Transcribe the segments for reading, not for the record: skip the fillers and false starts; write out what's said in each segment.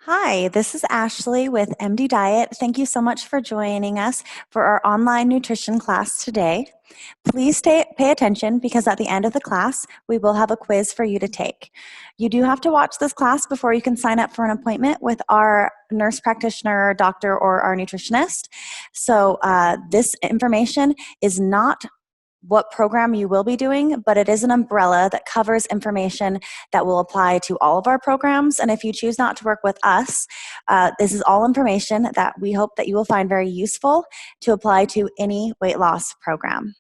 Hi, this is Ashley with MD Diet. Thank you so much for joining us for our online nutrition class today. Please pay attention because at the end of the class, we will have a quiz for you to take. You do have to watch this class before you can sign up for an appointment with our nurse practitioner, doctor, or our nutritionist. So this information is not what program you will be doing, but it is an umbrella that covers information that will apply to all of our programs. And if you choose not to work with us, this is all information that we hope that you will find very useful to apply to any weight loss program.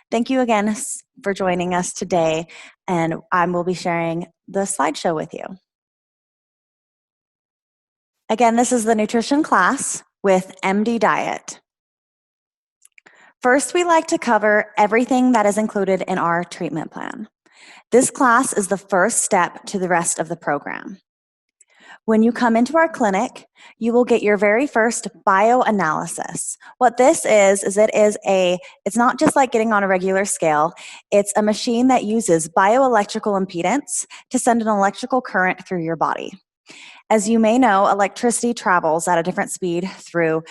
Thank you again for joining us today, and I will be sharing the slideshow with you. Again, this is the nutrition class with MD Diet. First, we like to cover everything that is included in our treatment plan. This class is the first step to the rest of the program. When you come into our clinic, you will get your very first bioanalysis. What this is it's not just like getting on a regular scale. It's a machine that uses bioelectrical impedance to send an electrical current through your body. As you may know, electricity travels at a different speed through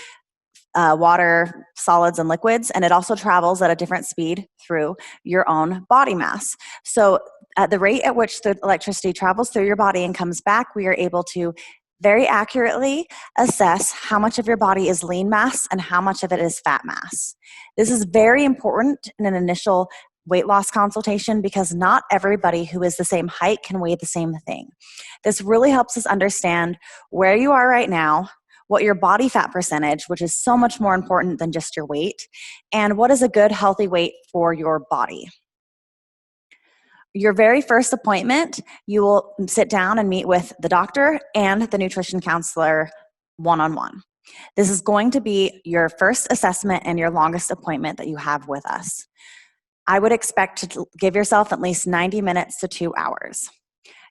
water, solids, and liquids, and it also travels at a different speed through your own body mass. So at the rate at which the electricity travels through your body and comes back, we are able to very accurately assess how much of your body is lean mass and how much of it is fat mass. This is very important in an initial weight loss consultation because not everybody who is the same height can weigh the same thing. This really helps us understand where you are right now, what your body fat percentage, which is so much more important than just your weight, and what is a good healthy weight for your body. Your very first appointment, you will sit down and meet with the doctor and the nutrition counselor one-on-one. This is going to be your first assessment and your longest appointment that you have with us. I would expect to give yourself at least 90 minutes to 2 hours.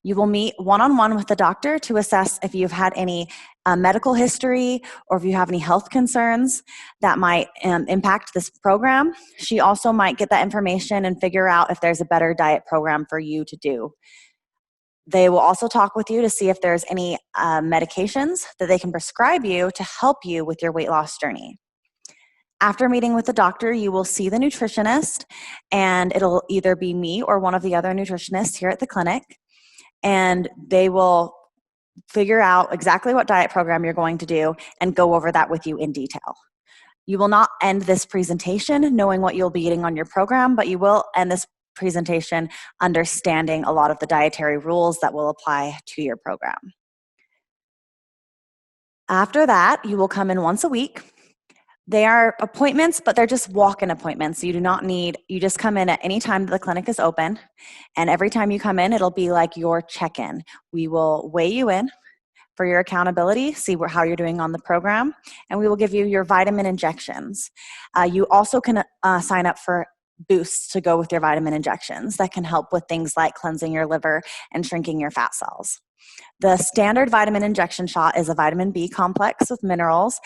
You will meet one-on-one with the doctor to assess if you've had any medical history or if you have any health concerns that might impact this program. She also might get that information and figure out if there's a better diet program for you to do. They will also talk with you to see if there's any medications that they can prescribe you to help you with your weight loss journey. After meeting with the doctor, you will see the nutritionist, and it'll either be me or one of the other nutritionists here at the clinic. And they will figure out exactly what diet program you're going to do and go over that with you in detail. You will not end this presentation knowing what you'll be eating on your program, but you will end this presentation understanding a lot of the dietary rules that will apply to your program. After that, you will come in once a week. They are appointments, but they're just walk-in appointments. You just come in at any time that the clinic is open. And every time you come in, it'll be like your check-in. We will weigh you in for your accountability, see how you're doing on the program, and we will give you your vitamin injections. You also can sign up for boosts to go with your vitamin injections that can help with things like cleansing your liver and shrinking your fat cells. The standard vitamin injection shot is a vitamin B complex with minerals,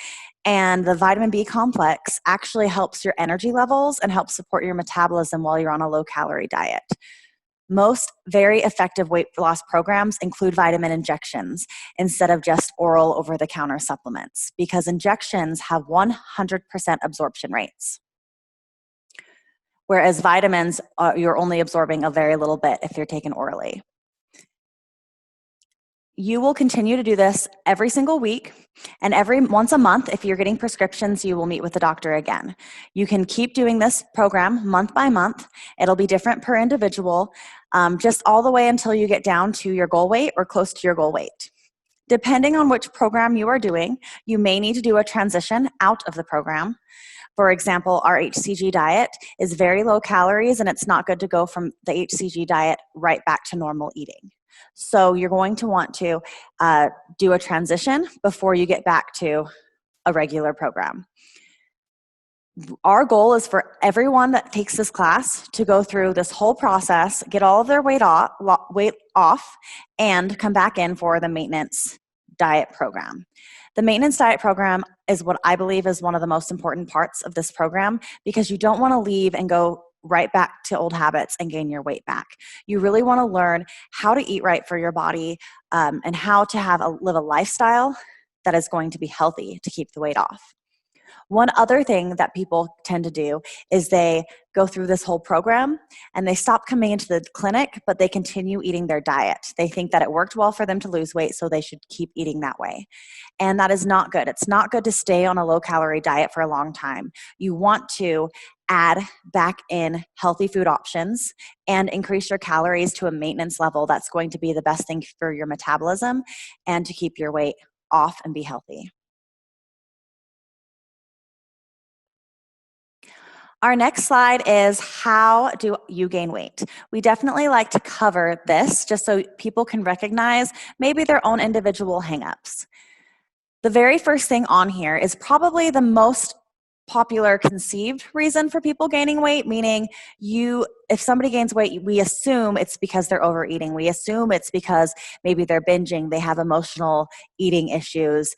and the vitamin B complex actually helps your energy levels and helps support your metabolism while you're on a low-calorie diet. Most very effective weight loss programs include vitamin injections instead of just oral over-the-counter supplements because injections have 100% absorption rates. Whereas vitamins, you're only absorbing a very little bit if you're taken orally. You will continue to do this every single week, and once a month, if you're getting prescriptions, you will meet with the doctor again. You can keep doing this program month by month. It'll be different per individual, just all the way until you get down to your goal weight or close to your goal weight. Depending on which program you are doing, you may need to do a transition out of the program. For example, our HCG diet is very low calories, and it's not good to go from the HCG diet right back to normal eating. So you're going to want to do a transition before you get back to a regular program. Our goal is for everyone that takes this class to go through this whole process, get all of their weight off, and come back in for the maintenance diet program. The maintenance diet program is what I believe is one of the most important parts of this program because you don't want to leave and go right back to old habits and gain your weight back. You really want to learn how to eat right for your body, and how to live a lifestyle that is going to be healthy to keep the weight off. One other thing that people tend to do is they go through this whole program and they stop coming into the clinic, but they continue eating their diet. They think that it worked well for them to lose weight, so they should keep eating that way. And that is not good. It's not good to stay on a low-calorie diet for a long time. You want to add back in healthy food options and increase your calories to a maintenance level that's going to be the best thing for your metabolism and to keep your weight off and be healthy. Our next slide is how do you gain weight? We definitely like to cover this just so people can recognize maybe their own individual hangups. The very first thing on here is probably the most popular conceived reason for people gaining weight, meaning if somebody gains weight, we assume it's because they're overeating. We assume it's because maybe they're binging, they have emotional eating issues,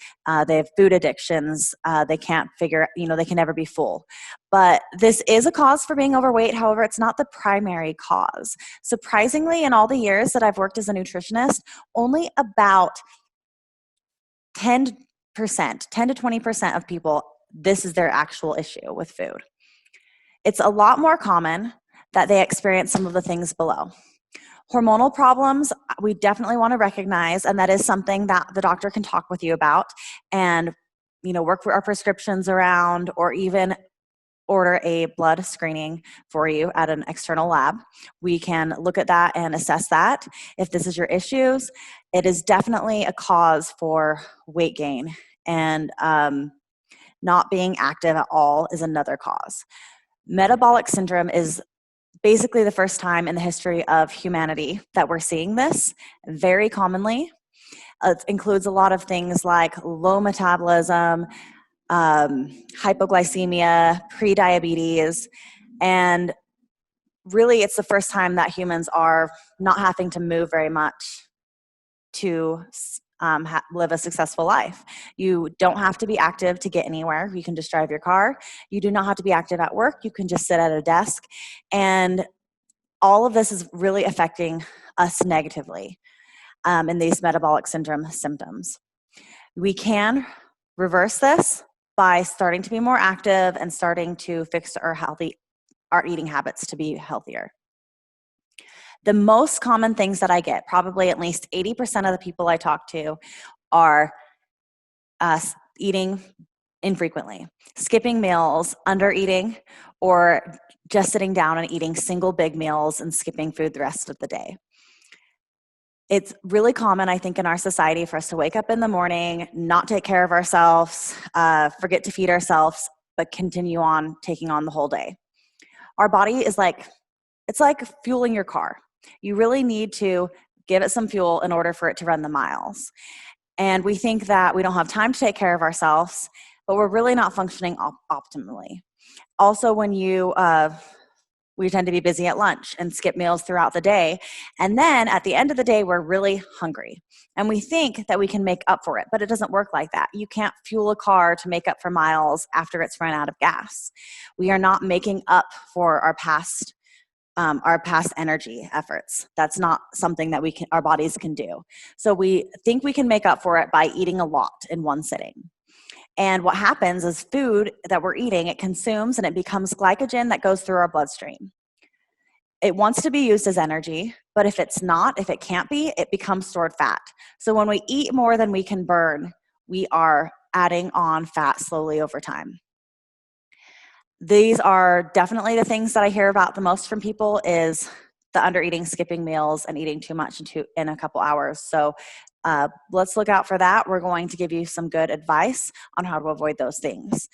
they have food addictions, they can't they can never be full. But this is a cause for being overweight. However, it's not the primary cause. Surprisingly, in all the years that I've worked as a nutritionist, only about 10 to 20% of people, this is their actual issue with food. It's a lot more common that they experience some of the things below. Hormonal problems, we definitely want to recognize, and that is something that the doctor can talk with you about and work our prescriptions around, or even order a blood screening for you at an external lab. We can look at that and assess that. If this is your issues, it is definitely a cause for weight gain, and not being active at all is another cause. Metabolic syndrome is basically the first time in the history of humanity that we're seeing this very commonly. It includes a lot of things like low metabolism, hypoglycemia, prediabetes, and really it's the first time that humans are not having to move very much to live a successful life. You don't have to be active to get anywhere. You can just drive your car. You do not have to be active at work. You can just sit at a desk. And all of this is really affecting us negatively in these metabolic syndrome symptoms. We can reverse this by starting to be more active and starting to fix our eating habits to be healthier. The most common things that I get, probably at least 80% of the people I talk to, are eating infrequently, skipping meals, under eating, or just sitting down and eating single big meals and skipping food the rest of the day. It's really common, I think, in our society for us to wake up in the morning, not take care of ourselves, forget to feed ourselves, but continue on taking on the whole day. Our body is it's like fueling your car. You really need to give it some fuel in order for it to run the miles. And we think that we don't have time to take care of ourselves, but we're really not functioning optimally. Also, when we tend to be busy at lunch and skip meals throughout the day. And then at the end of the day, we're really hungry. And we think that we can make up for it, but it doesn't work like that. You can't fuel a car to make up for miles after it's run out of gas. We are not making up for our past energy efforts. That's not something that our bodies can do. So we think we can make up for it by eating a lot in one sitting. And what happens is food that we're eating, it consumes and it becomes glycogen that goes through our bloodstream. It wants to be used as energy, but if it can't be, it becomes stored fat. So when we eat more than we can burn, we are adding on fat slowly over time. These are definitely the things that I hear about the most from people is the undereating, skipping meals, and eating too much in a couple hours. So let's look out for that. We're going to give you some good advice on how to avoid those things.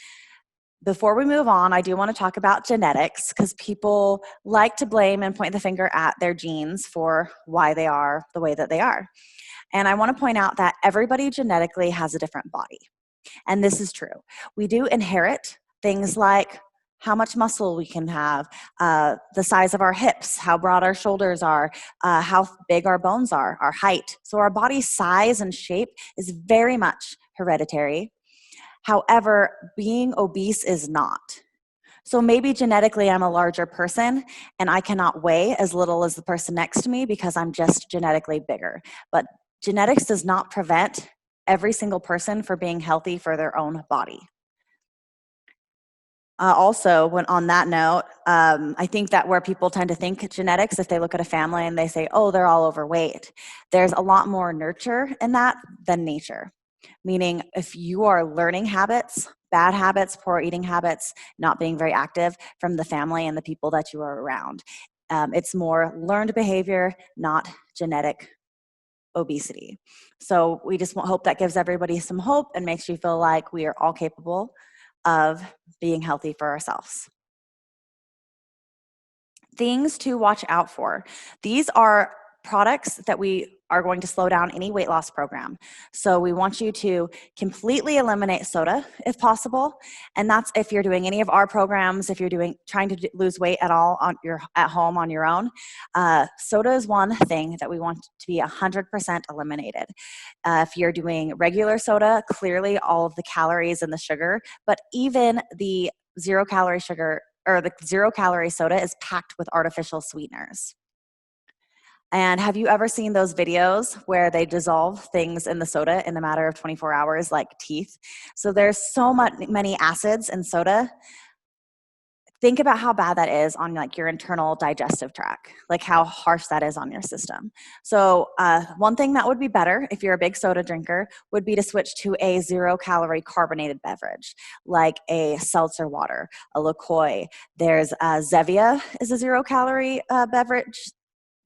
Before we move on, I do want to talk about genetics because people like to blame and point the finger at their genes for why they are the way that they are. And I want to point out that everybody genetically has a different body. And this is true. We do inherit things like how much muscle we can have, the size of our hips, how broad our shoulders are, how big our bones are, our height. So our body size and shape is very much hereditary. However, being obese is not. So maybe genetically I'm a larger person and I cannot weigh as little as the person next to me because I'm just genetically bigger. But genetics does not prevent every single person from being healthy for their own body. Also, when on that note, I think that where people tend to think genetics, if they look at a family and they say, oh, they're all overweight, there's a lot more nurture in that than nature. Meaning, if you are learning habits, bad habits, poor eating habits, not being very active from the family and the people that you are around, it's more learned behavior, not genetic obesity. So we just hope that gives everybody some hope and makes you feel like we are all capable of being healthy for ourselves. Things to watch out for. These are products that we are going to slow down any weight loss program. So we want you to completely eliminate soda if possible. And that's if you're doing any of our programs, if you're trying to lose weight at all at home on your own. Soda is one thing that we want to be 100% eliminated. If you're doing regular soda, clearly all of the calories and the sugar, but even the 0-calorie sugar or the 0-calorie soda is packed with artificial sweeteners. And have you ever seen those videos where they dissolve things in the soda in a matter of 24 hours, like teeth? So there's so many acids in soda. Think about how bad that is on like your internal digestive tract, like how harsh that is on your system. So one thing that would be better if you're a big soda drinker would be to switch to a 0-calorie carbonated beverage, like a seltzer water, a LaCroix. There's Zevia is a 0-calorie beverage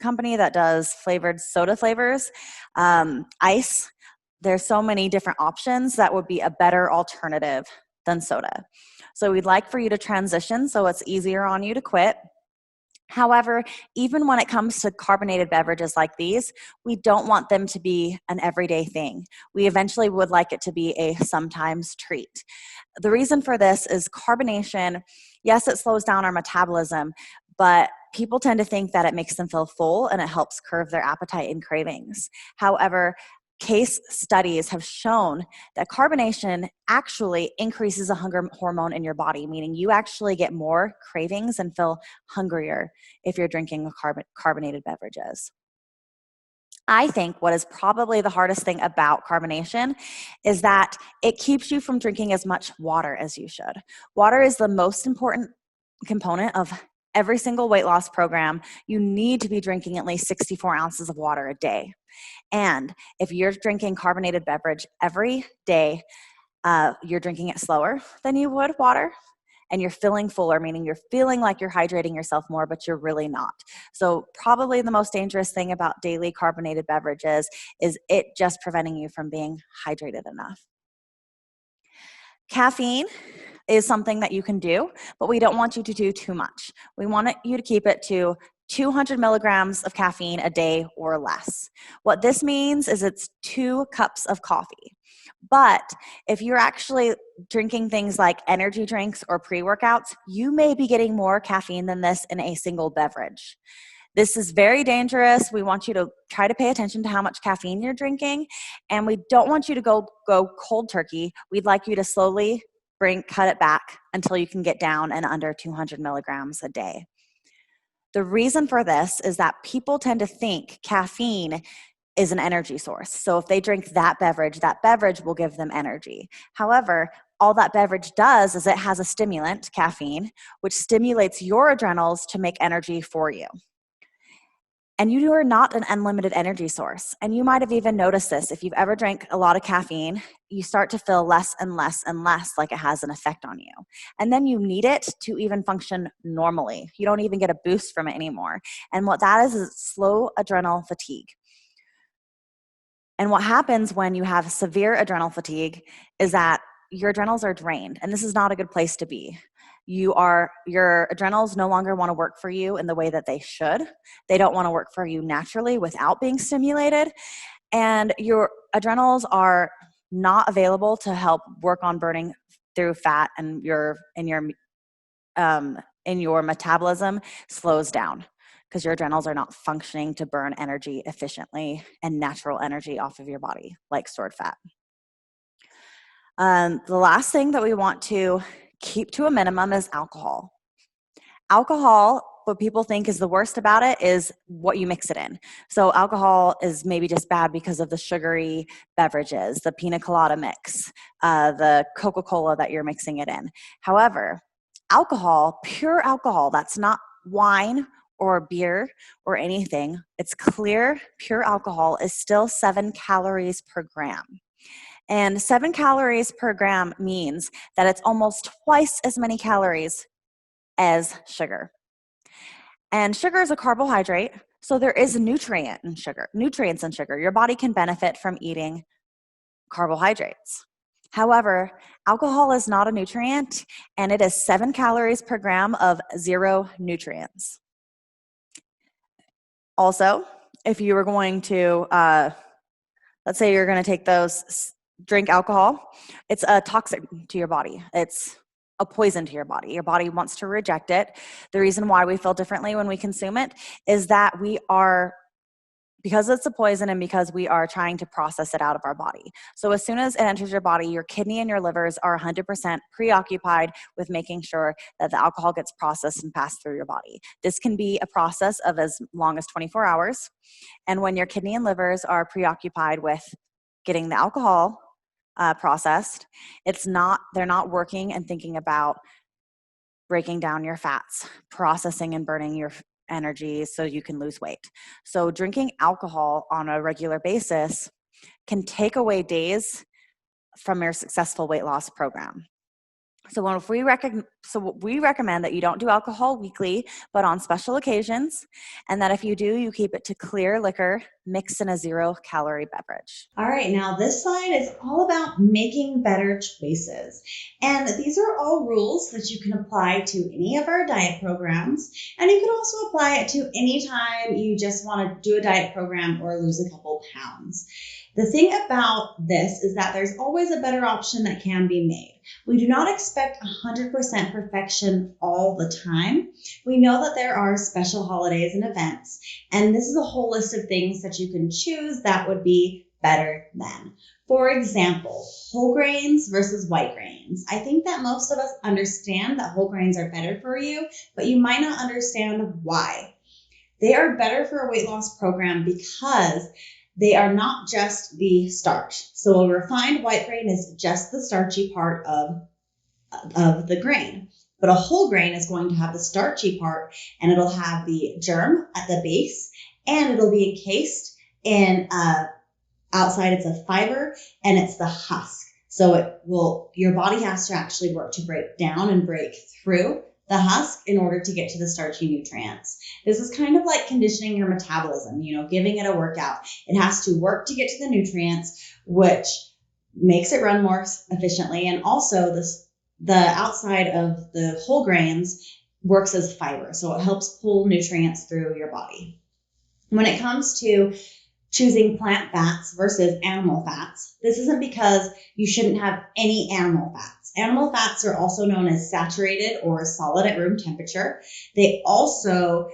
company that does flavored soda flavors. Ice. There's so many different options that would be a better alternative than soda. So we'd like for you to transition so it's easier on you to quit. However, even when it comes to carbonated beverages like these, we don't want them to be an everyday thing. We eventually would like it to be a sometimes treat. The reason for this is carbonation, yes, it slows down our metabolism, but people tend to think that it makes them feel full and it helps curb their appetite and cravings. However, case studies have shown that carbonation actually increases a hunger hormone in your body, meaning you actually get more cravings and feel hungrier if you're drinking carbonated beverages. I think what is probably the hardest thing about carbonation is that it keeps you from drinking as much water as you should. Water is the most important component of every single weight loss program. You need to be drinking at least 64 ounces of water a day. And if you're drinking carbonated beverage every day, you're drinking it slower than you would water, and you're feeling fuller, meaning you're feeling like you're hydrating yourself more, but you're really not. So probably the most dangerous thing about daily carbonated beverages is it just preventing you from being hydrated enough. Caffeine is something that you can do, but we don't want you to do too much. We want you to keep it to 200 milligrams of caffeine a day or less. What this means is it's 2 cups of coffee. But if you're actually drinking things like energy drinks or pre-workouts, you may be getting more caffeine than this in a single beverage. This is very dangerous. We want you to try to pay attention to how much caffeine you're drinking, and we don't want you to go cold turkey. We'd like you to slowly cut it back until you can get down and under 200 milligrams a day. The reason for this is that people tend to think caffeine is an energy source. So if they drink that beverage will give them energy. However, all that beverage does is it has a stimulant, caffeine, which stimulates your adrenals to make energy for you. And you are not an unlimited energy source. And you might have even noticed this. If you've ever drank a lot of caffeine, you start to feel less and less and less like it has an effect on you. And then you need it to even function normally. You don't even get a boost from it anymore. And what that is slow adrenal fatigue. And what happens when you have severe adrenal fatigue is that your adrenals are drained, and this is not a good place to be. Your adrenals no longer want to work for you in the way that they should. They don't want to work for you naturally without being stimulated, and your adrenals are not available to help work on burning through fat, and your metabolism slows down because your adrenals are not functioning to burn energy efficiently and natural energy off of your body, like stored fat. The last thing that we want to keep to a minimum is alcohol. Alcohol, what people think is the worst about it is what you mix it in. So alcohol is maybe just bad because of the sugary beverages, the pina colada mix, the Coca-Cola that you're mixing it in. However, alcohol, pure alcohol, that's not wine or beer or anything, it's clear, pure alcohol is still 7 calories per gram. And 7 calories per gram means that it's almost twice as many calories as sugar. And sugar is a carbohydrate, so there is a nutrients in sugar. Your body can benefit from eating carbohydrates. However, alcohol is not a nutrient, and it is 7 calories per gram of 0 nutrients. Also, if you were going to, let's say you're going to drink alcohol, it's a toxic to your body. It's a poison to your body. Your body wants to reject it. The reason why we feel differently when we consume it is that because it's a poison and because we are trying to process it out of our body. So as soon as it enters your body, your kidney and your livers are 100% preoccupied with making sure that the alcohol gets processed and passed through your body. This can be a process of as long as 24 hours. And when your kidney and livers are preoccupied with getting the alcohol processed, they're not working and thinking about breaking down your fats, processing and burning your energy so you can lose weight. So drinking alcohol on a regular basis can take away days from your successful weight loss program. So we recommend that you don't do alcohol weekly, but on special occasions, and that if you do, you keep it to clear liquor mixed in a 0-calorie beverage. All right, now this slide is all about making better choices. And these are all rules that you can apply to any of our diet programs. And you can also apply it to any time you just want to do a diet program or lose a couple pounds. The thing about this is that there's always a better option that can be made. We do not expect 100% perfection all the time. We know that there are special holidays and events, and this is a whole list of things that you can choose that would be better than. For example, whole grains versus white grains. I think that most of us understand that whole grains are better for you, but you might not understand why. They are better for a weight loss program because they are not just the starch. So a refined white grain is just the starchy part of the grain. But a whole grain is going to have the starchy part, and it'll have the germ at the base, and it'll be encased in outside it's a fiber, and it's the husk. So your body has to actually work to break down and break through the husk in order to get to the starchy nutrients. This is kind of like conditioning your metabolism, giving it a workout. It has to work to get to the nutrients, which makes it run more efficiently. And also the outside of the whole grains works as fiber. So it helps pull nutrients through your body. When it comes to choosing plant fats versus animal fats, this isn't because you shouldn't have any animal fats. Animal fats are also known as saturated or solid at room temperature. They also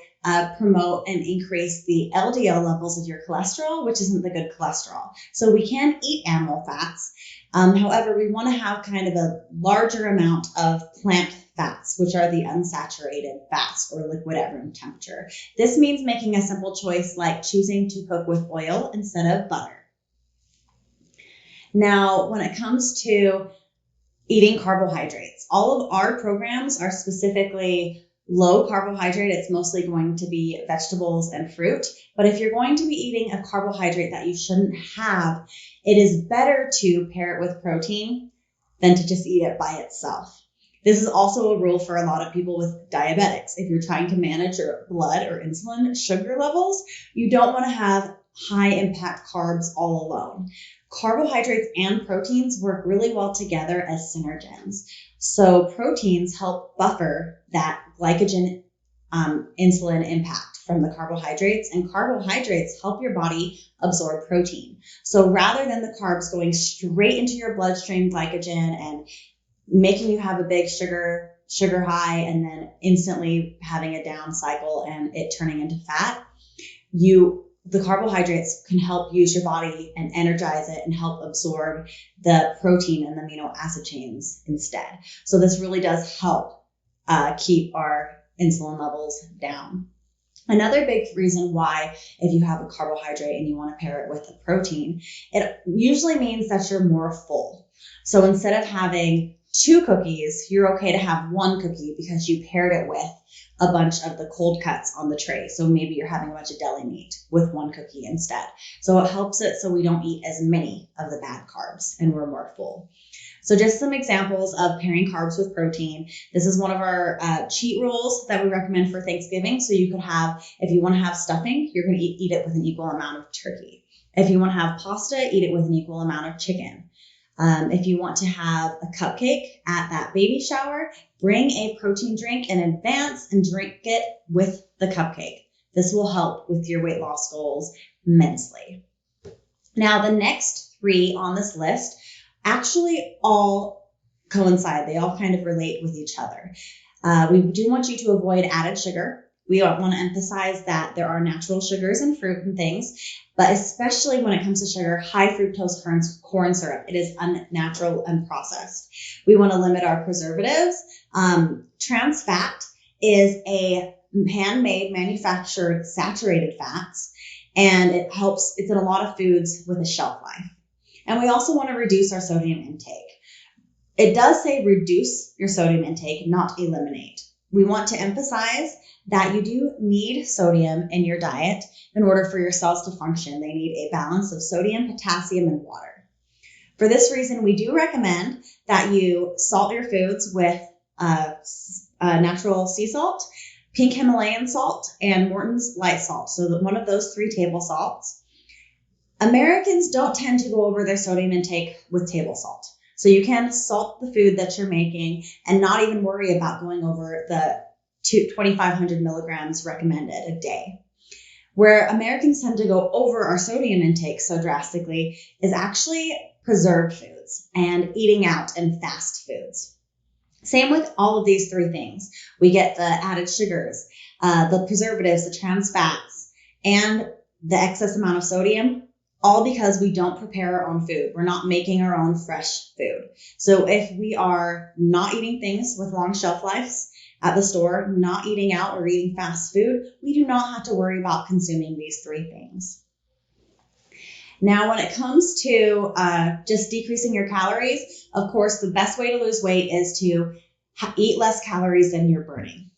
promote and increase the LDL levels of your cholesterol, which isn't the good cholesterol. So we can eat animal fats. However, we want to have kind of a larger amount of plant fats, which are the unsaturated fats or liquid at room temperature. This means making a simple choice like choosing to cook with oil instead of butter. Now, when it comes to eating carbohydrates, all of our programs are specifically low carbohydrate. It's mostly going to be vegetables and fruit. But if you're going to be eating a carbohydrate that you shouldn't have, it is better to pair it with protein than to just eat it by itself. This is also a rule for a lot of people with diabetics. If you're trying to manage your blood or insulin sugar levels, you don't want to have high impact carbs all alone. Carbohydrates and proteins work really well together as synergens. So proteins help buffer that glycogen insulin impact from the carbohydrates, and carbohydrates help your body absorb protein. So rather than the carbs going straight into your bloodstream glycogen and making you have a big sugar high and then instantly having a down cycle and it turning into fat, the carbohydrates can help use your body and energize it and help absorb the protein and the amino acid chains instead. So this really does help keep our insulin levels down. Another big reason why, if you have a carbohydrate and you want to pair it with a protein, it usually means that you're more full. So instead of having 2 cookies, you're okay to have 1 cookie because you paired it with a bunch of the cold cuts on the tray. So maybe you're having a bunch of deli meat with 1 cookie instead. So it helps it so we don't eat as many of the bad carbs and we're more full. So just some examples of pairing carbs with protein. This is one of our cheat rules that we recommend for Thanksgiving. So you could have, if you want to have stuffing, you're going to eat it with an equal amount of turkey. If you want to have pasta, eat it with an equal amount of chicken. If you want to have a cupcake at that baby shower, bring a protein drink in advance and drink it with the cupcake. This will help with your weight loss goals immensely. Now, the next 3 on this list actually all coincide. They all kind of relate with each other. We do want you to avoid added sugar. We want to emphasize that there are natural sugars in fruit and things, but especially when it comes to sugar, high fructose corn syrup, it is unnatural and processed. We want to limit our preservatives. Trans fat is a handmade, manufactured, saturated fats, and it's in a lot of foods with a shelf life. And we also want to reduce our sodium intake. It does say reduce your sodium intake, not eliminate. We want to emphasize that you do need sodium in your diet in order for your cells to function. They need a balance of sodium, potassium, and water. For this reason, we do recommend that you salt your foods with natural sea salt, pink Himalayan salt, and Morton's light salt. So one of those 3 table salts. Americans don't tend to go over their sodium intake with table salt. So you can salt the food that you're making and not even worry about going over the 2,500 milligrams recommended a day. Where Americans tend to go over our sodium intake so drastically is actually preserved foods and eating out and fast foods. Same with all of these 3 things. We get the added sugars, the preservatives, the trans fats, and the excess amount of sodium, all because we don't prepare our own food. We're not making our own fresh food. So if we are not eating things with long shelf lives at the store, not eating out or eating fast food, we do not have to worry about consuming these 3 things. Now, when it comes to just decreasing your calories, of course, the best way to lose weight is to eat less calories than you're burning.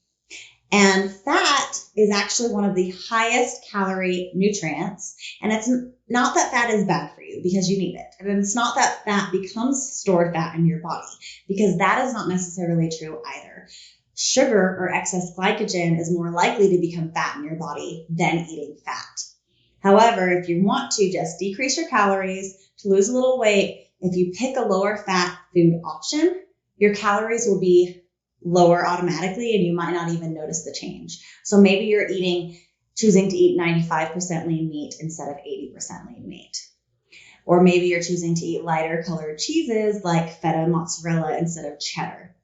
And fat is actually one of the highest calorie nutrients. And it's not that fat is bad for you because you need it. And it's not that fat becomes stored fat in your body because that is not necessarily true either. Sugar or excess glycogen is more likely to become fat in your body than eating fat. However, if you want to just decrease your calories, to lose a little weight, if you pick a lower fat food option, your calories will be lower automatically and you might not even notice the change. So maybe you're choosing to eat 95% lean meat instead of 80% lean meat. Or maybe you're choosing to eat lighter colored cheeses like feta mozzarella instead of cheddar.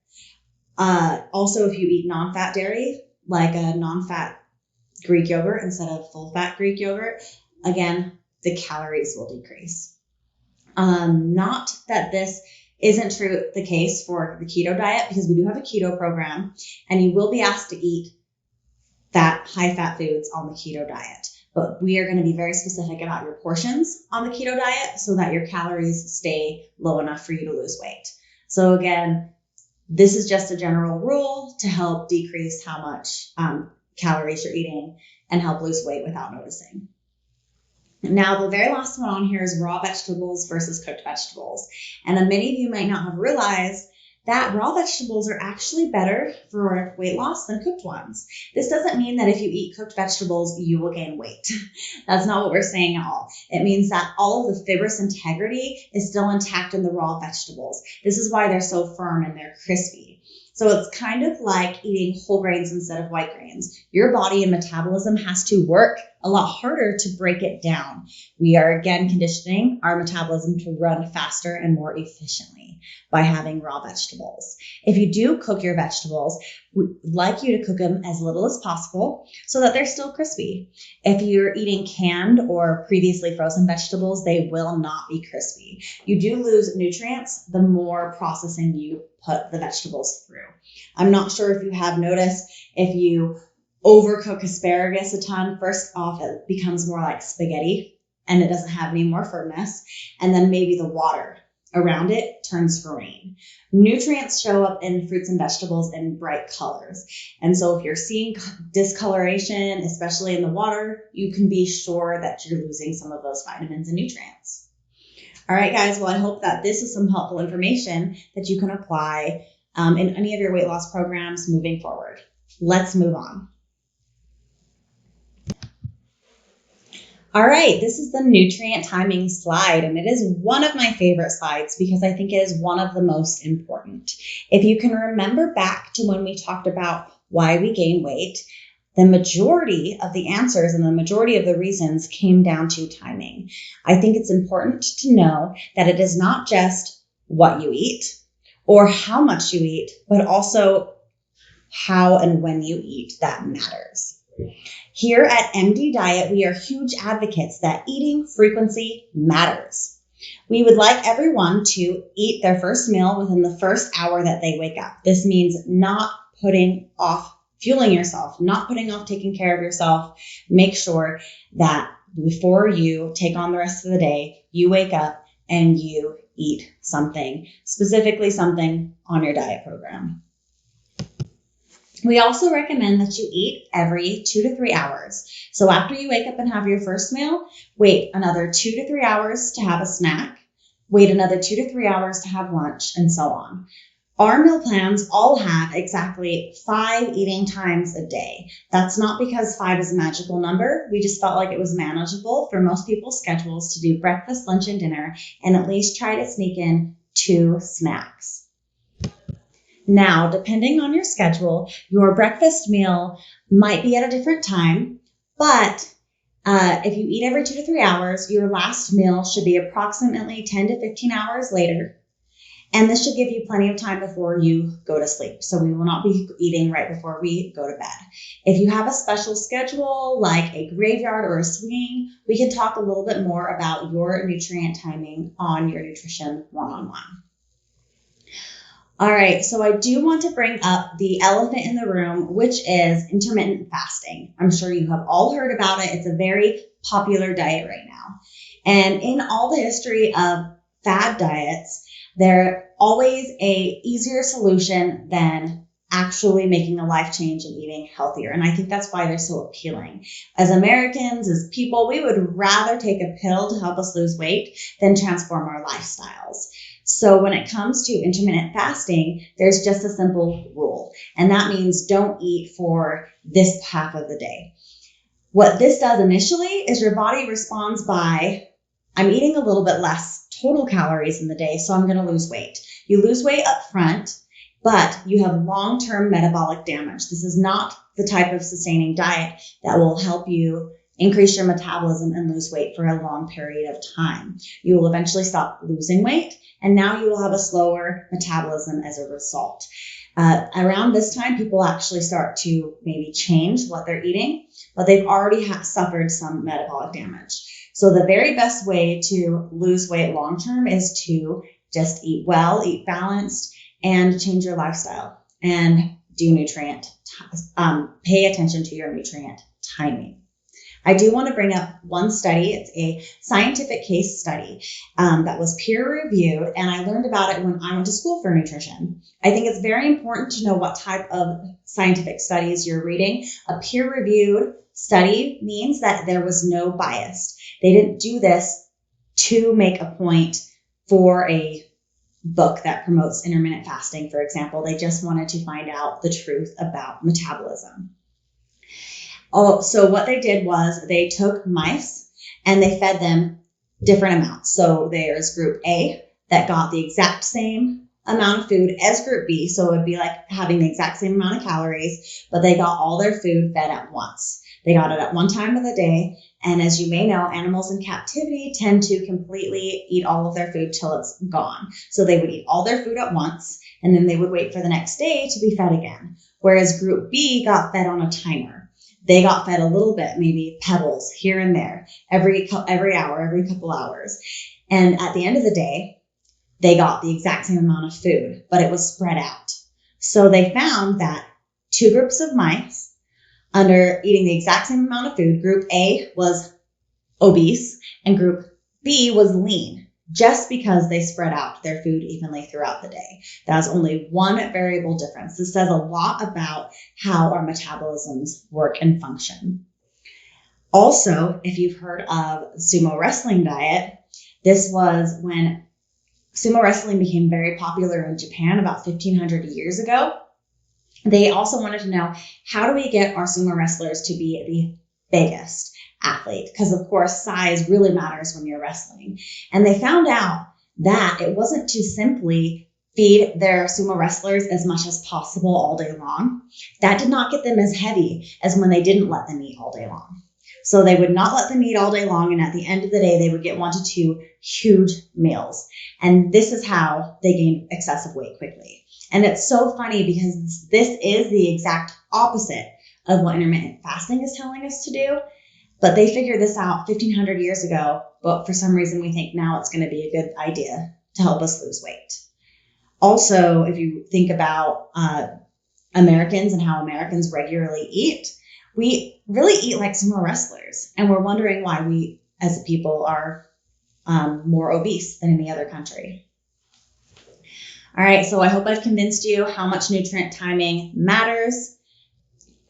Also, if you eat non-fat dairy, like a non-fat Greek yogurt instead of full-fat Greek yogurt, again, the calories will decrease. Not that this isn't the case for the keto diet, because we do have a keto program and you will be asked to eat high-fat foods on the keto diet. But we are going to be very specific about your portions on the keto diet so that your calories stay low enough for you to lose weight. So again, this is just a general rule to help decrease how much calories you're eating and help lose weight without noticing. Now, the very last one on here is raw vegetables versus cooked vegetables. And many of you might not have realized that raw vegetables are actually better for weight loss than cooked ones. This doesn't mean that if you eat cooked vegetables, you will gain weight. That's not what we're saying at all. It means that all of the fibrous integrity is still intact in the raw vegetables. This is why they're so firm and they're crispy. So it's kind of like eating whole grains instead of white grains. Your body and metabolism has to work a lot harder to break it down. We are again conditioning our metabolism to run faster and more efficiently. by having raw vegetables. If you do cook your vegetables, we'd like you to cook them as little as possible so that they're still crispy. If you're eating canned or previously frozen vegetables, they will not be crispy. You do lose nutrients the more processing you put the vegetables through. I'm not sure if you have noticed, if you overcook asparagus a ton, first off, it becomes more like spaghetti and it doesn't have any more firmness. And then maybe the water around it turns green. Nutrients show up in fruits and vegetables in bright colors. And so if you're seeing discoloration, especially in the water, you can be sure that you're losing some of those vitamins and nutrients. All right, guys. Well, I hope that this is some helpful information that you can apply in any of your weight loss programs moving forward. Let's move on. All right, this is the nutrient timing slide, and it is one of my favorite slides because I think it is one of the most important. If you can remember back to when we talked about why we gain weight, the majority of the answers and the majority of the reasons came down to timing. I think it's important to know that it is not just what you eat or how much you eat, but also how and when you eat that matters. Here at MD Diet, we are huge advocates that eating frequency matters. We would like everyone to eat their first meal within the first hour that they wake up. This means not putting off fueling yourself, not putting off taking care of yourself. Make sure that before you take on the rest of the day, you wake up and you eat something, specifically something on your diet program. We also recommend that you eat every 2 to 3 hours. So after you wake up and have your first meal, wait another 2 to 3 hours to have a snack, wait another 2 to 3 hours to have lunch, and so on. Our meal plans all have exactly 5 eating times a day. That's not because 5 is a magical number. We just felt like it was manageable for most people's schedules to do breakfast, lunch, and dinner, and at least try to sneak in 2 snacks. Now, depending on your schedule, your breakfast meal might be at a different time, but if you eat every 2 to 3 hours, your last meal should be approximately 10 to 15 hours later. And this should give you plenty of time before you go to sleep. So we will not be eating right before we go to bed. If you have a special schedule like a graveyard or a swing, we can talk a little bit more about your nutrient timing on your nutrition one-on-one. All right, so I do want to bring up the elephant in the room, which is intermittent fasting. I'm sure you have all heard about it. It's a very popular diet right now. And in all the history of fad diets, they're always a easier solution than actually making a life change and eating healthier. And I think that's why they're so appealing. As Americans, as people, we would rather take a pill to help us lose weight than transform our lifestyles. So when it comes to intermittent fasting, there's just a simple rule. And that means don't eat for this half of the day. What this does initially is your body responds by, I'm eating a little bit less total calories in the day, so I'm going to lose weight. You lose weight up front, but you have long-term metabolic damage. This is not the type of sustaining diet that will help you increase your metabolism and lose weight for a long period of time. You will eventually stop losing weight, and now you will have a slower metabolism as a result. Around this time, people actually start to maybe change what they're eating, but they've already suffered some metabolic damage. So the very best way to lose weight long-term is to just eat well, eat balanced, and change your lifestyle and do pay attention to your nutrient timing. I do want to bring up one study. It's a scientific case study that was peer-reviewed, and I learned about it when I went to school for nutrition. I think it's very important to know what type of scientific studies you're reading. A peer-reviewed study means that there was no bias. They didn't do this to make a point for a book that promotes intermittent fasting, for example. They just wanted to find out the truth about metabolism. Oh, so what they did was they took mice and they fed them different amounts. So there's group A that got the exact same amount of food as group B. So it would be like having the exact same amount of calories, but they got all their food fed at once. They got it at one time of the day. And as you may know, animals in captivity tend to completely eat all of their food till it's gone. So they would eat all their food at once, and then they would wait for the next day to be fed again. Whereas group B got fed on a timer. They got fed a little bit, maybe pebbles here and there, every hour, every couple hours. And at the end of the day, they got the exact same amount of food, but it was spread out. So they found that two groups of mice under eating the exact same amount of food, group A was obese and group B was lean, just because they spread out their food evenly throughout the day. That's only one variable difference. This says a lot about how our metabolisms work and function. Also, if you've heard of the sumo wrestling diet, this was when sumo wrestling became very popular in Japan about 1,500 years ago. They also wanted to know, how do we get our sumo wrestlers to be the biggest athlete? Because of course, size really matters when you're wrestling. And they found out that it wasn't to simply feed their sumo wrestlers as much as possible all day long. That did not get them as heavy as when they didn't let them eat all day long. So they would not let them eat all day long. And at the end of the day, they would get 1 to 2 huge meals. And this is how they gained excessive weight quickly. And it's so funny because this is the exact opposite of what intermittent fasting is telling us to do. But they figured this out 1,500 years ago. But for some reason, we think now it's going to be a good idea to help us lose weight. Also, if you think about Americans and how Americans regularly eat, we really eat like sumo wrestlers. And we're wondering why we as a people are more obese than any other country. All right, so I hope I've convinced you how much nutrient timing matters.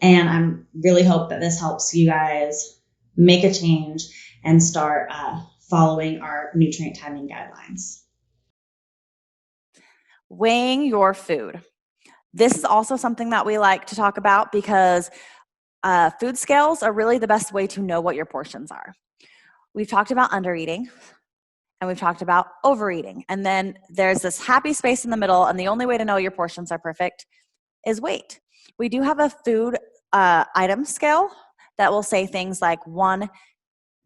And I really hope that this helps you guys make a change and start following our nutrient timing guidelines. Weighing your food. This is also something that we like to talk about because food scales are really the best way to know what your portions are. We've talked about undereating, and we've talked about overeating. And then there's this happy space in the middle, and the only way to know your portions are perfect is weight. We do have a food item scale that will say things like 1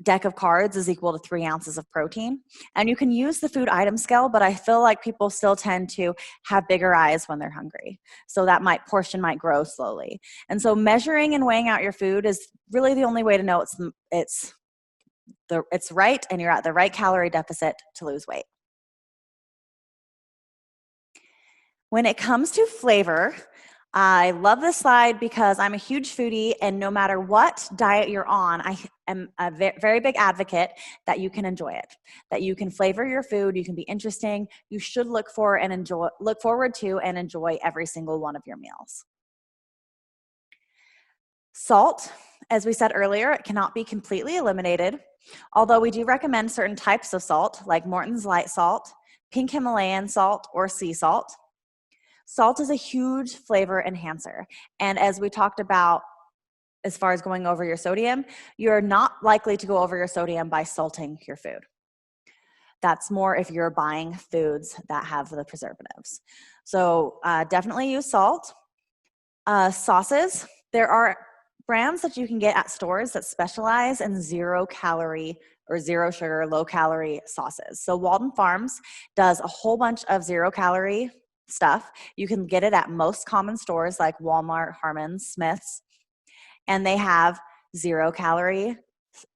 deck of cards is equal to 3 ounces of protein. And you can use the food item scale, but I feel like people still tend to have bigger eyes when they're hungry. So that portion might grow slowly. And so measuring and weighing out your food is really the only way to know it's right and you're at the right calorie deficit to lose weight. When it comes to flavor, I love this slide because I'm a huge foodie, and no matter what diet you're on, I am a very big advocate that you can enjoy it, that you can flavor your food, you can be interesting, you should look forward to and enjoy every single one of your meals. Salt, as we said earlier, it cannot be completely eliminated, although we do recommend certain types of salt, like Morton's light salt, pink Himalayan salt, or sea salt. Salt is a huge flavor enhancer. And as we talked about, as far as going over your sodium, you're not likely to go over your sodium by salting your food. That's more if you're buying foods that have the preservatives. So definitely use salt. Sauces, there are brands that you can get at stores that specialize in 0 calorie or 0 sugar, low calorie sauces. So Walden Farms does a whole bunch of 0 calorie stuff. You can get it at most common stores like Walmart, Harmon's, Smith's, and they have 0 calorie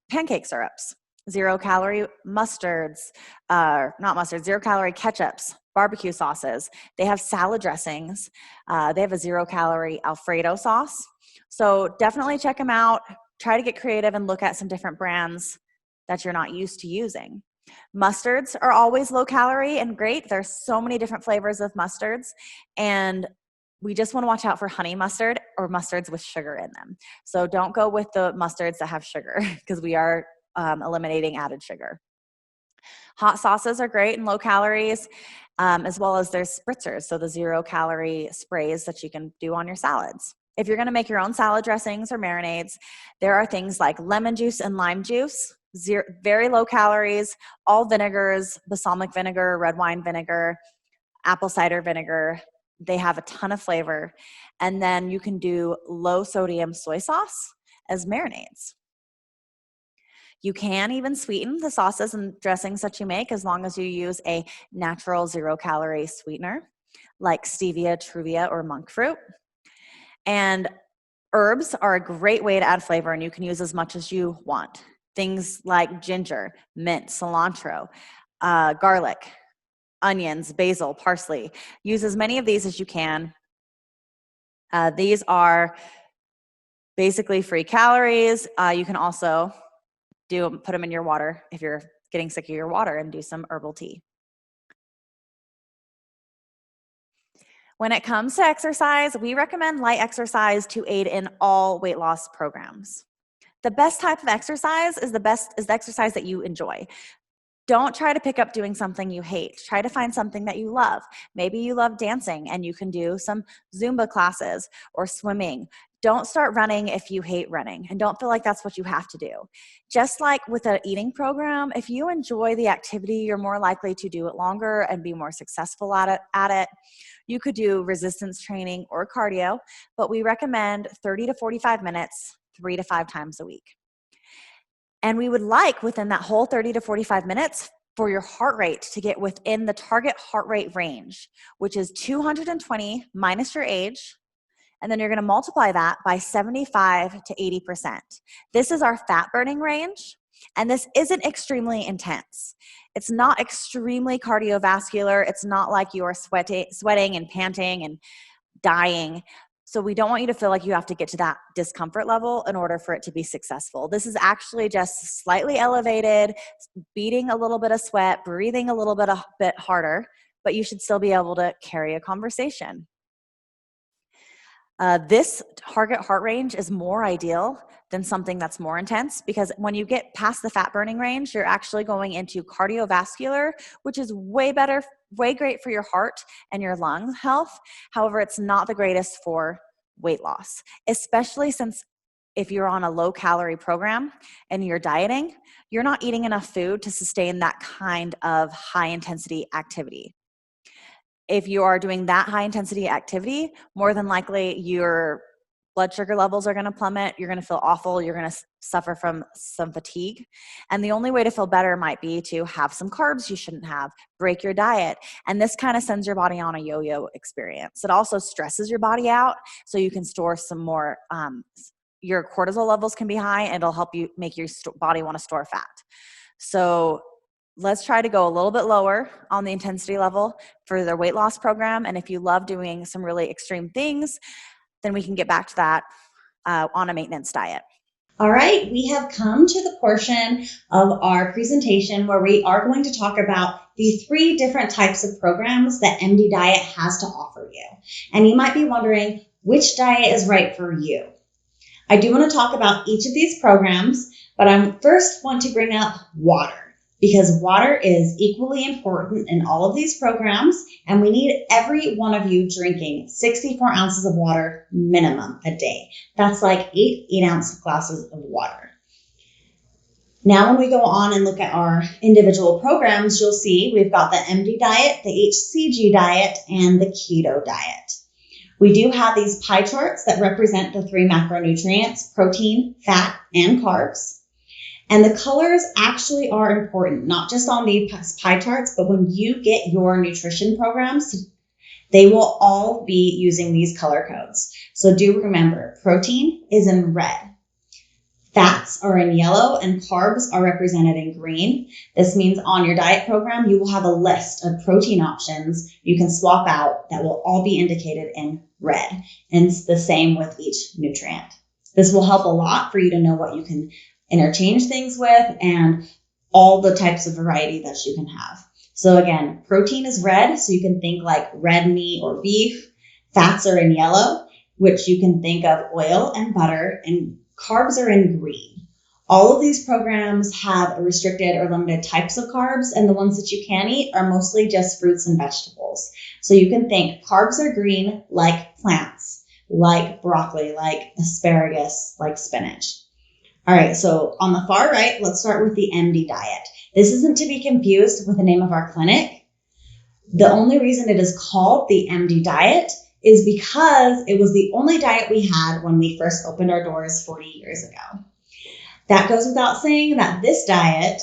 pancake syrups, 0 calorie mustards, 0 calorie ketchups, barbecue sauces. They have salad dressings. They have a 0 calorie Alfredo sauce. So definitely check them out. Try to get creative and look at some different brands that you're not used to using. Mustards are always low calorie and great. There's so many different flavors of mustards, and we just want to watch out for honey mustard or mustards with sugar in them. So don't go with the mustards that have sugar because we are eliminating added sugar. Hot sauces are great and low calories, as well as there's spritzers, so the 0 calorie sprays that you can do on your salads. If you're going to make your own salad dressings or marinades, there are things like lemon juice and lime juice, very low calories, all vinegars, balsamic vinegar, red wine vinegar, apple cider vinegar. They have a ton of flavor. And then you can do low sodium soy sauce as marinades. You can even sweeten the sauces and dressings that you make as long as you use a natural 0-calorie sweetener like stevia, truvia, or monk fruit. And herbs are a great way to add flavor, and you can use as much as you want. Things like ginger, mint, cilantro, garlic, onions, basil, parsley. Use as many of these as you can. These are basically free calories. You can also put them in your water if you're getting sick of your water, and do some herbal tea. When it comes to exercise, we recommend light exercise to aid in all weight loss programs. The best type of exercise is the exercise that you enjoy. Don't try to pick up doing something you hate. Try to find something that you love. Maybe you love dancing and you can do some Zumba classes or swimming. Don't start running if you hate running, and don't feel like that's what you have to do. Just like with an eating program, if you enjoy the activity, you're more likely to do it longer and be more successful at it. You could do resistance training or cardio, but we recommend 30 to 45 minutes, 3 to 5 times a week. And we would like, within that whole 30 to 45 minutes, for your heart rate to get within the target heart rate range, which is 220 minus your age, and then you're going to multiply that by 75 to 80%. This is our fat burning range, and this isn't extremely intense. It's not extremely cardiovascular. It's not like you are sweating and panting and dying. So we don't want you to feel like you have to get to that discomfort level in order for it to be successful. This is actually just slightly elevated, beating a little bit of sweat, breathing a little bit harder, but you should still be able to carry a conversation. This target heart range is more ideal than something that's more intense, because when you get past the fat burning range, you're actually going into cardiovascular, which is way great for your heart and your lung health. However, it's not the greatest for weight loss, especially since if you're on a low calorie program and you're dieting, you're not eating enough food to sustain that kind of high intensity activity. If you are doing that high intensity activity, more than likely your blood sugar levels are going to plummet. You're going to feel awful. You're going to suffer from some fatigue. And the only way to feel better might be to have some carbs you shouldn't have, break your diet. And this kind of sends your body on a yo-yo experience. It also stresses your body out, so you can store some more, your cortisol levels can be high, and it'll help you make your body want to store fat. So let's try to go a little bit lower on the intensity level for the weight loss program. And if you love doing some really extreme things, then we can get back to that on a maintenance diet. All right, we have come to the portion of our presentation where we are going to talk about the 3 different types of programs that MD Diet has to offer you. And you might be wondering, which diet is right for you? I do want to talk about each of these programs, but I first want to bring up water, because water is equally important in all of these programs, and we need every one of you drinking 64 ounces of water minimum a day. That's like 8-ounce glasses of water. Now, when we go on and look at our individual programs, you'll see we've got the MD diet, the HCG diet, and the keto diet. We do have these pie charts that represent the 3 macronutrients: protein, fat, and carbs. And the colors actually are important, not just on the pie charts, but when you get your nutrition programs, they will all be using these color codes. So do remember, protein is in red, fats are in yellow, and carbs are represented in green. This means on your diet program, you will have a list of protein options you can swap out that will all be indicated in red. And it's the same with each nutrient. This will help a lot for you to know what you can interchange things with and all the types of variety that you can have. So again, protein is red, so you can think like red meat or beef. Fats are in yellow, which you can think of oil and butter, and carbs are in green. All of these programs have restricted or limited types of carbs, and the ones that you can eat are mostly just fruits and vegetables. So you can think carbs are green like plants, like broccoli, like asparagus, like spinach. All right, so on the far right, let's start with the MD diet. This isn't to be confused with the name of our clinic. The only reason it is called the MD diet is because it was the only diet we had when we first opened our doors 40 years ago. That goes without saying that this diet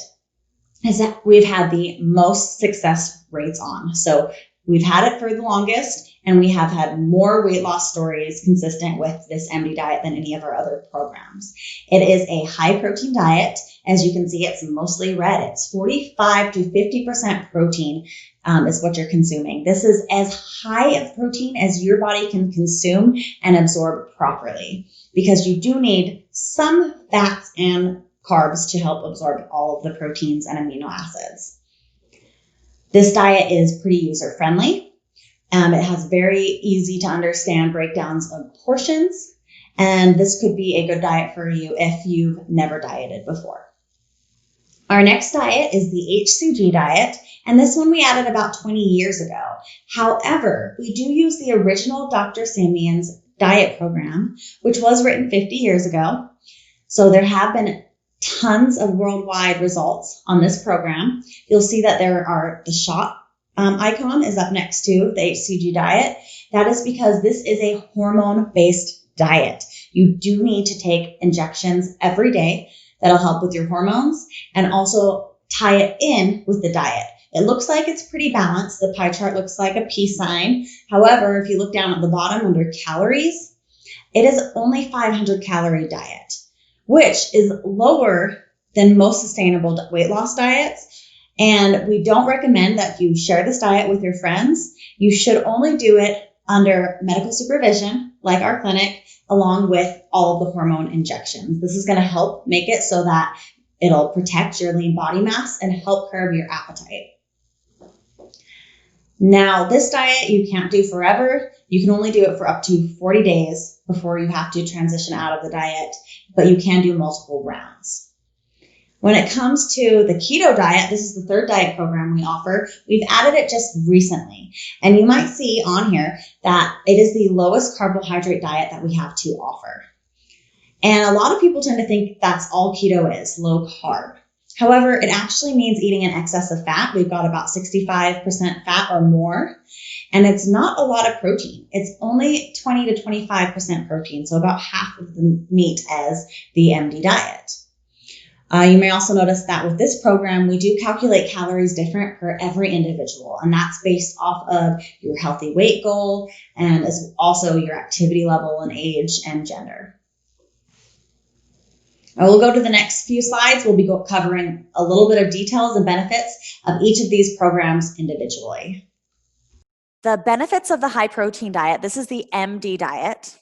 is that we've had the most success rates on. So we've had it for the longest, and we have had more weight loss stories consistent with this MD diet than any of our other programs. It is a high protein diet. As you can see, it's mostly red. It's 45 to 50% protein is what you're consuming. This is as high of protein as your body can consume and absorb properly, because you do need some fats and carbs to help absorb all of the proteins and amino acids. This diet is pretty user-friendly. It has very easy to understand breakdowns of portions, and this could be a good diet for you if you've never dieted before. Our next diet is the HCG diet, and this one we added about 20 years ago. However, we do use the original Dr. Samian's diet program, which was written 50 years ago. So there have been tons of worldwide results on this program. You'll see that there are the shot icon is up next to the HCG diet. That is because this is a hormone-based diet. You do need to take injections every day that'll help with your hormones and also tie it in with the diet. It looks like it's pretty balanced. The pie chart looks like a peace sign. However, if you look down at the bottom under calories, it is only 500 calorie diet, which is lower than most sustainable weight loss diets. And we don't recommend that you share this diet with your friends. You should only do it under medical supervision, like our clinic, along with all of the hormone injections. This is going to help make it so that it'll protect your lean body mass and help curb your appetite. Now, this diet you can't do forever. You can only do it for up to 40 days before you have to transition out of the diet, but you can do multiple rounds. When it comes to the keto diet, this is the third diet program we offer. We've added it just recently. And you might see on here that it is the lowest carbohydrate diet that we have to offer. And a lot of people tend to think that's all keto is, low carb. However, it actually means eating in excess of fat. We've got about 65% fat or more. And it's not a lot of protein. It's only 20 to 25% protein, so about half of the meat as the MD diet. You may also notice that with this program, we do calculate calories different for every individual, and that's based off of your healthy weight goal and as also your activity level and age and gender. And we'll go to the next few slides. We'll be covering a little bit of details and benefits of each of these programs individually. The benefits of the high protein diet, this is the MD diet.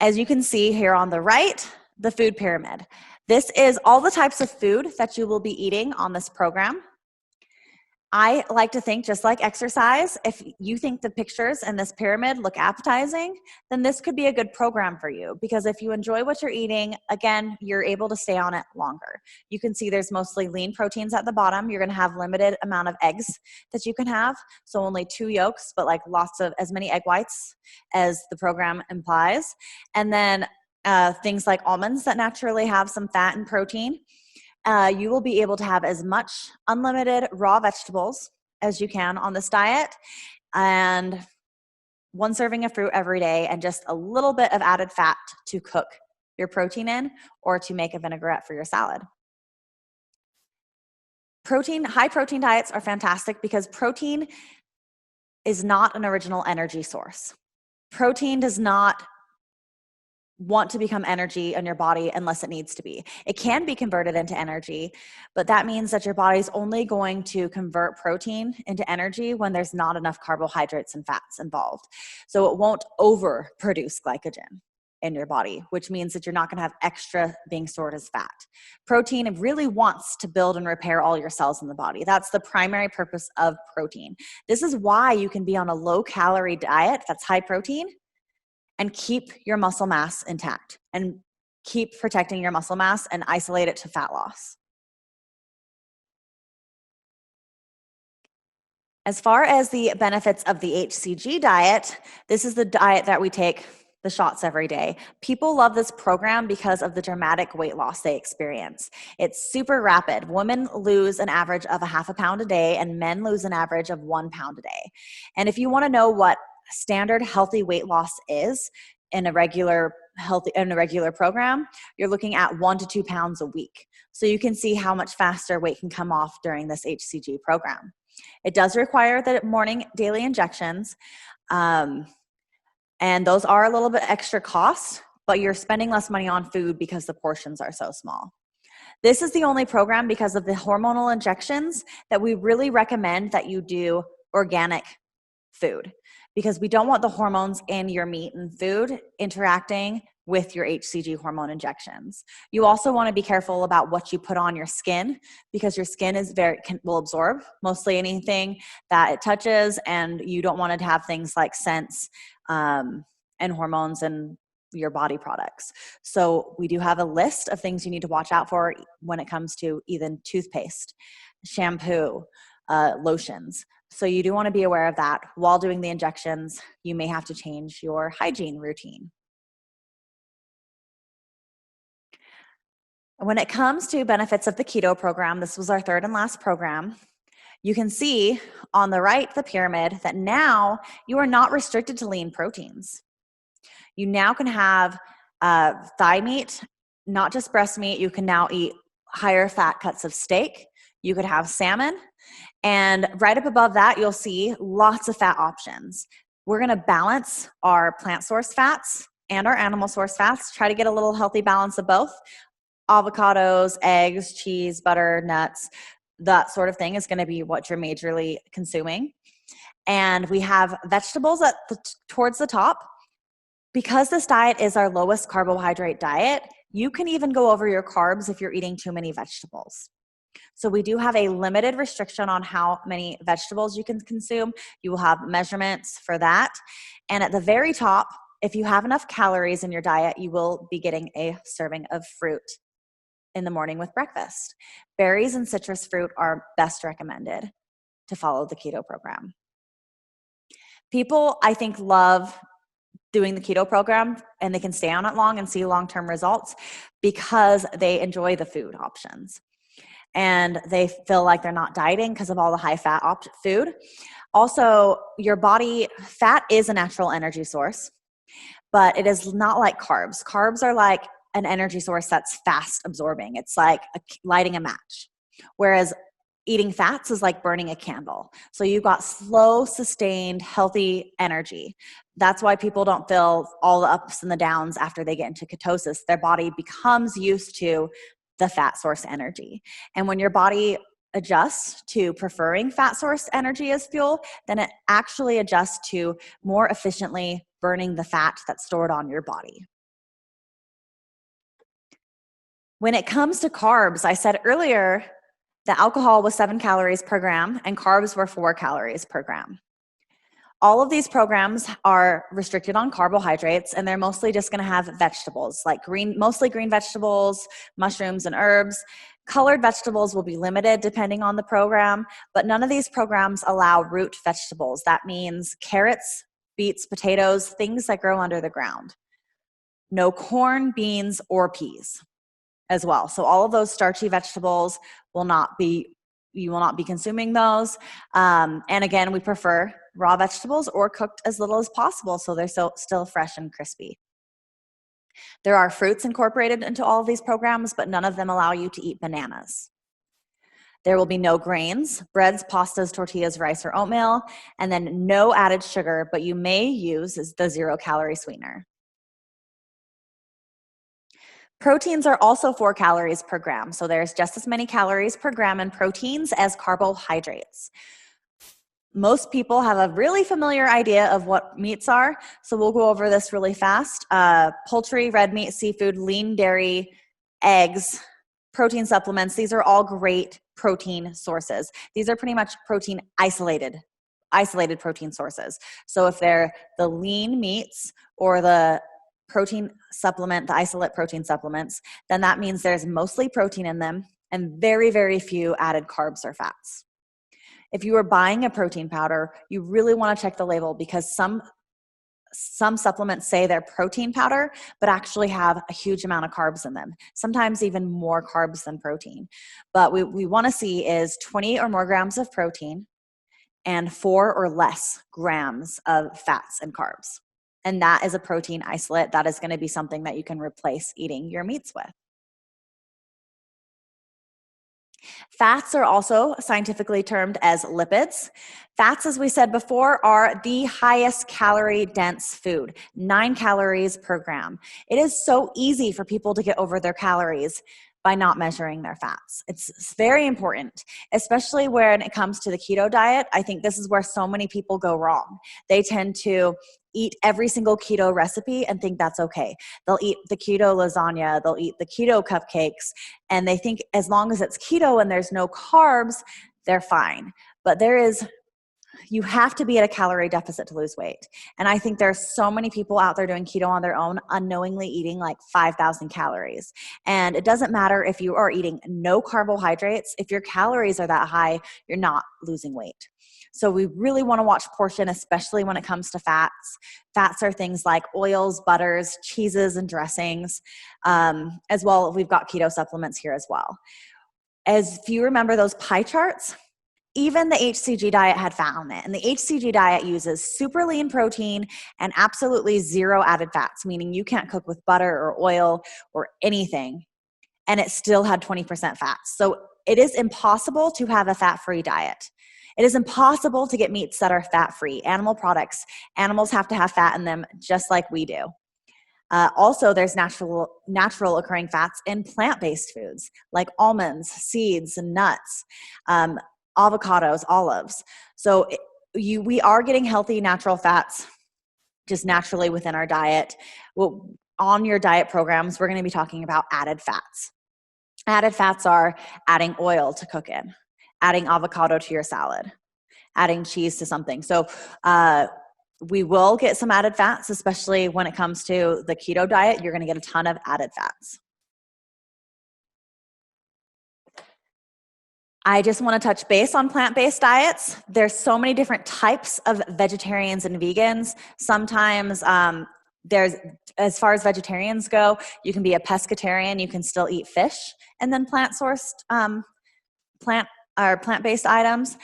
As you can see here on the right, the food pyramid. This is all the types of food that you will be eating on this program. I like to think, just like exercise, if you think the pictures in this pyramid look appetizing, then this could be a good program for you, because if you enjoy what you're eating, again, you're able to stay on it longer. You can see there's mostly lean proteins at the bottom. You're going to have limited amount of eggs that you can have, so only 2 yolks, but like lots of as many egg whites as the program implies. And then things like almonds that naturally have some fat and protein. You will be able to have as much unlimited raw vegetables as you can on this diet, and 1 serving of fruit every day, and just a little bit of added fat to cook your protein in or to make a vinaigrette for your salad. High protein diets are fantastic because protein is not an original energy source. Protein does not want to become energy in your body unless it needs to be. It can be converted into energy, but that means that your body's only going to convert protein into energy when there's not enough carbohydrates and fats involved. So it won't overproduce glycogen in your body, which means that you're not going to have extra being stored as fat. Protein really wants to build and repair all your cells in the body. That's the primary purpose of protein. This is why you can be on a low-calorie diet that's high protein and keep your muscle mass intact and keep protecting your muscle mass and isolate it to fat loss. As far as the benefits of the HCG diet, this is the diet that we take the shots every day. People love this program because of the dramatic weight loss they experience. It's super rapid. Women lose an average of 0.5 pound a day, and men lose an average of 1 pound a day. And if you want to know what standard healthy weight loss is in a regular program, you're looking at 1 to 2 pounds a week. So you can see how much faster weight can come off during this HCG program. It does require the morning daily injections, and those are a little bit extra cost, but you're spending less money on food because the portions are so small. This is the only program, because of the hormonal injections, that we really recommend that you do organic food, because we don't want the hormones in your meat and food interacting with your HCG hormone injections. You also want to be careful about what you put on your skin, because your skin is will absorb mostly anything that it touches, and you don't want to have things like scents and hormones and your body products. So we do have a list of things you need to watch out for when it comes to even toothpaste, shampoo, lotions. So you do want to be aware of that. While doing the injections, you may have to change your hygiene routine. When it comes to benefits of the keto program, this was our third and last program. You can see on the right, the pyramid, that now you are not restricted to lean proteins. You now can have thigh meat, not just breast meat. You can now eat higher fat cuts of steak. You could have salmon. And right up above that, you'll see lots of fat options. We're going to balance our plant source fats and our animal source fats, try to get a little healthy balance of both. Avocados, eggs, cheese, butter, nuts, that sort of thing is going to be what you're majorly consuming. And we have vegetables towards the top. Because this diet is our lowest carbohydrate diet, you can even go over your carbs if you're eating too many vegetables. So we do have a limited restriction on how many vegetables you can consume. You will have measurements for that. And at the very top, if you have enough calories in your diet, you will be getting a serving of fruit in the morning with breakfast. Berries and citrus fruit are best recommended to follow the keto program. People, I think, love doing the keto program, and they can stay on it long and see long-term results because they enjoy the food options. And they feel like they're not dieting because of all the high-fat food. Also, your body, fat is a natural energy source, but it is not like carbs. Carbs are like an energy source that's fast absorbing. It's like lighting a match. Whereas eating fats is like burning a candle. So you've got slow, sustained, healthy energy. That's why people don't feel all the ups and the downs after they get into ketosis. Their body becomes used to the fat source energy. And when your body adjusts to preferring fat source energy as fuel, then it actually adjusts to more efficiently burning the fat that's stored on your body. When it comes to carbs, I said earlier that alcohol was 7 calories per gram and carbs were 4 calories per gram. All of these programs are restricted on carbohydrates, and they're mostly just going to have vegetables, like mostly green vegetables, mushrooms, and herbs. Colored vegetables will be limited depending on the program, but none of these programs allow root vegetables. That means carrots, beets, potatoes, things that grow under the ground. No corn, beans, or peas as well. So all of those starchy vegetables you will not be consuming those. And again, we prefer raw vegetables or cooked as little as possible so they're still fresh and crispy. There are fruits incorporated into all of these programs, but none of them allow you to eat bananas. There will be no grains, breads, pastas, tortillas, rice, or oatmeal, and then no added sugar, but you may use the 0-calorie sweetener. Proteins are also 4 calories per gram, so there's just as many calories per gram in proteins as carbohydrates. Most people have a really familiar idea of what meats are, so we'll go over this really fast. Poultry, red meat, seafood, lean dairy, eggs, protein supplements, these are all great protein sources. These are pretty much protein isolated protein sources. So if they're the lean meats or the protein supplement, the isolate protein supplements, then that means there's mostly protein in them and very, very few added carbs or fats. If you are buying a protein powder, you really want to check the label because some supplements say they're protein powder, but actually have a huge amount of carbs in them, sometimes even more carbs than protein. But we want to see is 20 or more grams of protein and 4 or less grams of fats and carbs. And that is a protein isolate. That is going to be something that you can replace eating your meats with. Fats are also scientifically termed as lipids. Fats, as we said before, are the highest calorie dense food, 9 calories per gram. It is so easy for people to get over their calories by not measuring their fats. It's very important, especially when it comes to the keto diet. I think this is where so many people go wrong. They tend to eat every single keto recipe and think that's okay. They'll eat the keto lasagna, they'll eat the keto cupcakes, and they think as long as it's keto and there's no carbs, they're fine. But you have to be at a calorie deficit to lose weight. And I think there's so many people out there doing keto on their own, unknowingly eating like 5,000 calories. And it doesn't matter if you are eating no carbohydrates. If your calories are that high, you're not losing weight. So we really want to watch portion, especially when it comes to fats. Fats are things like oils, butters, cheeses, and dressings. As well, we've got keto supplements here as well. If you remember those pie charts, even the HCG diet had fat on it. And the HCG diet uses super lean protein and absolutely zero added fats, meaning you can't cook with butter or oil or anything. And it still had 20% fats. So it is impossible to have a fat-free diet. It is impossible to get meats that are fat-free. Animal products, animals have to have fat in them just like we do. Also, there's natural occurring fats in plant-based foods like almonds, seeds, and nuts, avocados, olives. So we are getting healthy natural fats just naturally within our diet. Well, on your diet programs, we're going to be talking about added fats. Added fats are adding oil to cook in, adding avocado to your salad, adding cheese to something. So we will get some added fats, especially when it comes to the keto diet. You're going to get a ton of added fats. I just want to touch base on plant-based diets. There's so many different types of vegetarians and vegans. Sometimes as far as vegetarians go, you can be a pescatarian. You can still eat fish and then plant-sourced plant-based items.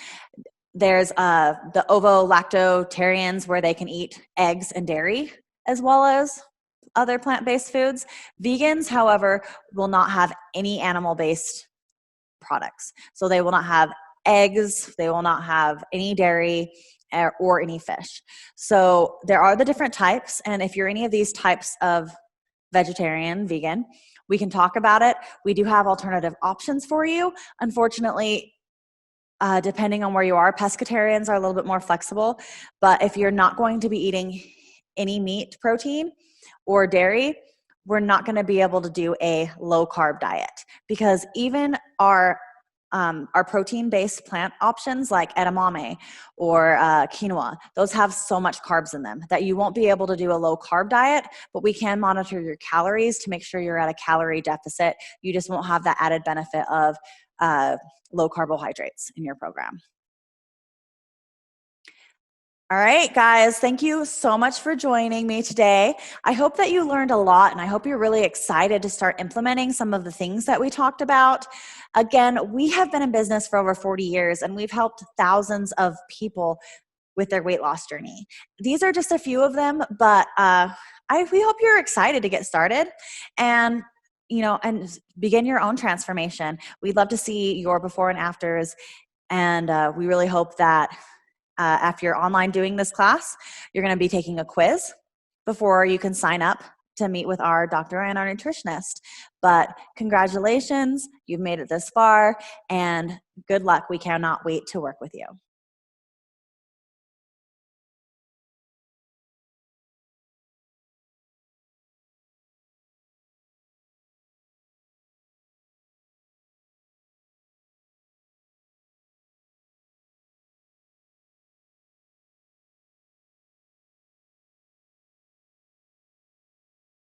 There's the ovo-lactotarians where they can eat eggs and dairy as well as other plant-based foods. Vegans, however, will not have any animal-based products. So they will not have eggs, they will not have any dairy or any fish. So there are the different types, and if you're any of these types of vegetarian, vegan, we can talk about it. We do have alternative options for you. Unfortunately, depending on where you are, pescatarians are a little bit more flexible, but if you're not going to be eating any meat protein or dairy, we're not going to be able to do a low carb diet, because even our protein-based plant options like edamame or quinoa, those have so much carbs in them that you won't be able to do a low carb diet, but we can monitor your calories to make sure you're at a calorie deficit. You just won't have that added benefit of low carbohydrates in your program. All right, guys, thank you so much for joining me today. I hope that you learned a lot, and I hope you're really excited to start implementing some of the things that we talked about. Again, we have been in business for over 40 years, and we've helped thousands of people with their weight loss journey. These are just a few of them, but we hope you're excited to get started and begin your own transformation. We'd love to see your before and afters, and we really hope that after you're online doing this class, you're going to be taking a quiz before you can sign up to meet with our doctor and our nutritionist. But congratulations, you've made it this far, and good luck. We cannot wait to work with you.